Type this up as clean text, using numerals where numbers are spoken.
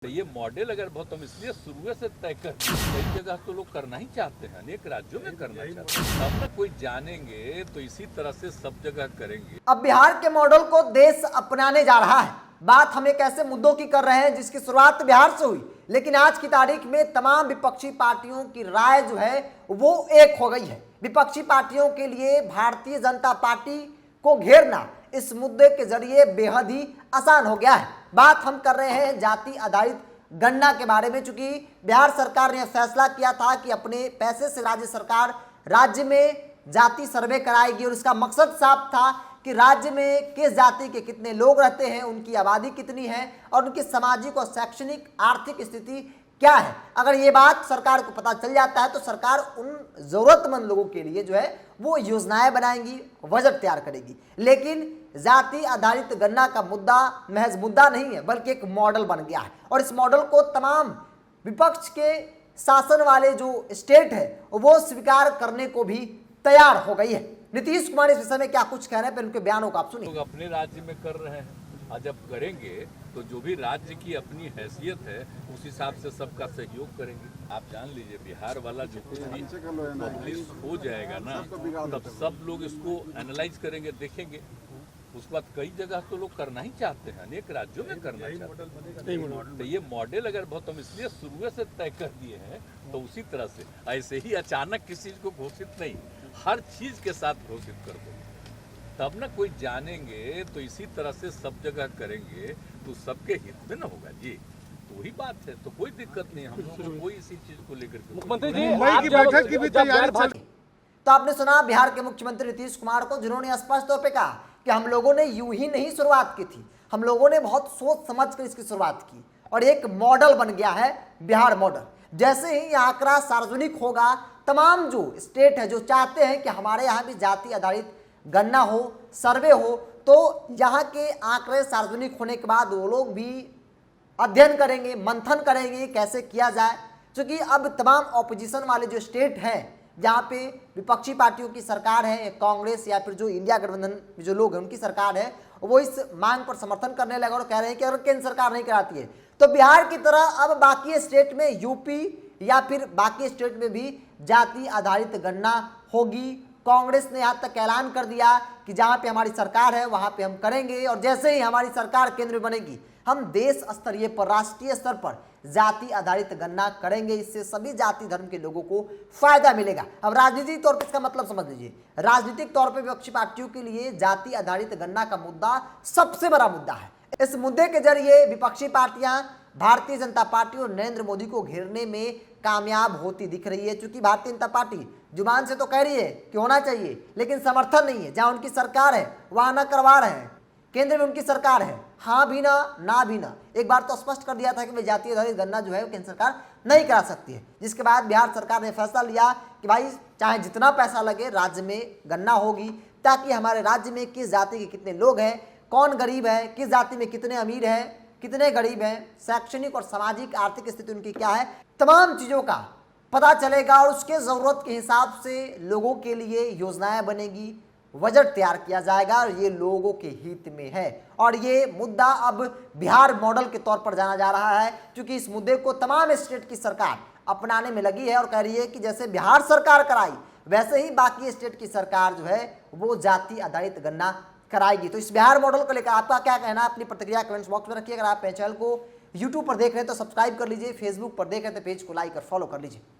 तो ये मॉडल अगर बहुत हम इसलिए शुरू से तय कर, कई जगह तो लोग करना ही चाहते हैं, अनेक राज्यों में करना चाहते हैं। अब ना कोई जानेंगे तो इसी तरह से सब जगह करेंगे। अब बिहार के मॉडल को देश अपनाने जा रहा है। बात हम एक ऐसे मुद्दों की कर रहे हैं जिसकी शुरुआत बिहार से हुई, लेकिन आज की तारीख में तमाम विपक्षी पार्टियों की राय जो है वो एक हो गई है। विपक्षी पार्टियों के लिए भारतीय जनता पार्टी को घेरना इस मुद्दे के जरिए बेहद ही आसान हो गया है। बात हम कर रहे हैं जाति आधारित गणना के बारे में। चूंकि बिहार सरकार ने फैसला किया था कि अपने पैसे से राज्य सरकार राज्य में जाति सर्वे कराएगी और इसका मकसद साफ था कि राज्य में किस जाति के कितने लोग रहते हैं, उनकी आबादी कितनी है और उनकी सामाजिक और शैक्षणिक आर्थिक स्थिति क्या है। अगर ये बात सरकार को पता चल जाता है तो सरकार उन जरूरतमंद लोगों के लिए जो है वो योजनाएं बनाएंगी, बजट तैयार करेगी। लेकिन जाति आधारित गणना का मुद्दा महज मुद्दा नहीं है, बल्कि एक मॉडल बन गया है और इस मॉडल को तमाम विपक्ष के शासन वाले जो स्टेट है वो स्वीकार करने को भी तैयार हो गई है। नीतीश कुमार इस विषय में क्या कुछ कह रहे हैं, फिर उनके बयानों को आप सुनिए। लोग अपने राज्य में कर रहे हैं, और जब करेंगे तो जो भी राज्य की अपनी हैसियत है उस हिसाब से सबका सहयोग करेंगे। आप जान लीजिए बिहार वाला जो कुछ भी पब्लिश हो जाएगा ना, तब सब लोग इसको एनालाइज करेंगे, देखेंगे। उसके बाद कई जगह तो लोग करना ही चाहते हैं, अनेक राज्यों में करना चाहते हैं। तो ये मॉडल अगर बहुत हम इसलिए शुरू से तय कर दिए हैं तो उसी तरह से ऐसे ही अचानक किसी चीज को घोषित नहीं, हर चीज के साथ घोषित कर दो, तब ना कोई जानेंगे तो इसी तरह से सब जगह करेंगे तो सबके हित में ना होगा जी। तो वही बात है, तो कोई दिक्कत नहीं, हम लोग को कोई इसी चीज को लेकर के मुख्यमंत्री जी मुंबई की बैठक की भी तैयारी। तो आपने सुना बिहार के मुख्यमंत्री नीतीश कुमार को, जिन्होंने स्पष्ट तौर पे कहा कि हम लोगों ने यूं ही नहीं शुरुआत की थी, हम लोगों ने बहुत सोच समझ कर इसकी शुरुआत की और एक मॉडल बन गया है बिहार मॉडल। जैसे ही आंकड़ा सार्वजनिक होगा, तमाम जो स्टेट है जो चाहते हैं कि हमारे यहाँ भी जाति आधारित गणना हो, सर्वे हो, तो यहाँ के आंकड़े सार्वजनिक होने के बाद वो लोग भी अध्ययन करेंगे, मंथन करेंगे कैसे किया जाए। क्योंकि अब तमाम ऑपोजिशन वाले जो स्टेट हैं जहाँ पे विपक्षी पार्टियों की सरकार है, कांग्रेस या फिर जो इंडिया गठबंधन जो लोग हैं उनकी सरकार है, वो इस मांग पर समर्थन करने लगा और कह रहे हैं कि अगर केंद्र सरकार नहीं कराती है तो बिहार की तरह अब बाकी स्टेट में, यूपी या फिर बाकी स्टेट में भी जाति आधारित गणना होगी। कांग्रेस ने यहाँ तक ऐलान कर दिया कि जहाँ पे हमारी सरकार है वहाँ पे हम करेंगे और जैसे ही हमारी सरकार केंद्र में बनेगी हम देश स्तरीय पर, राष्ट्रीय स्तर पर जाति आधारित गणना करेंगे। इससे सभी जाति धर्म के लोगों को फायदा मिलेगा। अब राजनीतिक तौर पर इसका मतलब समझ लीजिए, राजनीतिक तौर पर विपक्षी पार्टियों के लिए जाति आधारित गणना का मुद्दा सबसे बड़ा मुद्दा है। इस मुद्दे के जरिए विपक्षी पार्टियां भारतीय जनता पार्टी और नरेंद्र मोदी को घेरने में कामयाब होती दिख रही है। क्योंकि भारतीय जनता पार्टी जुबान से तो कह रही है कि होना चाहिए, लेकिन समर्थन नहीं है। जहां उनकी सरकार है वहां न करवा रहे हैं, केंद्र में उनकी सरकार है, हाँ भी ना भी ना। एक बार तो स्पष्ट कर दिया था कि जातीय आधारित गणना जो है वो केंद्र सरकार नहीं करा सकती है, जिसके बाद बिहार सरकार ने फैसला लिया कि भाई चाहे जितना पैसा लगे राज्य में गणना होगी, ताकि हमारे राज्य में किस जाति के कितने लोग हैं, कौन गरीब है, किस जाति में कितने अमीर हैं, कितने गरीब हैं, शैक्षणिक और सामाजिक आर्थिक स्थिति उनकी क्या है, तमाम चीज़ों का पता चलेगा और उसके ज़रूरत के हिसाब से लोगों के लिए योजनाएं बनेगी, बजट तैयार किया जाएगा और ये लोगों के हित में है। और ये मुद्दा अब बिहार मॉडल के तौर पर जाना जा रहा है, क्योंकि इस मुद्दे को तमाम स्टेट की सरकार अपनाने में लगी है और कह रही है कि जैसे बिहार सरकार कराई वैसे ही बाकी स्टेट की सरकार जो है वो जाति आधारित गणना कराएगी। तो इस बिहार मॉडल को लेकर आपका क्या कहना है, अपनी प्रतिक्रिया कमेंट्स बॉक्स में रखिए। अगर आप मेरे चैनल को यूट्यूब पर देख रहे हैं तो सब्सक्राइब कर लीजिए, फेसबुक पर देख रहे हैं तो पेज को लाइक और फॉलो कर लीजिए।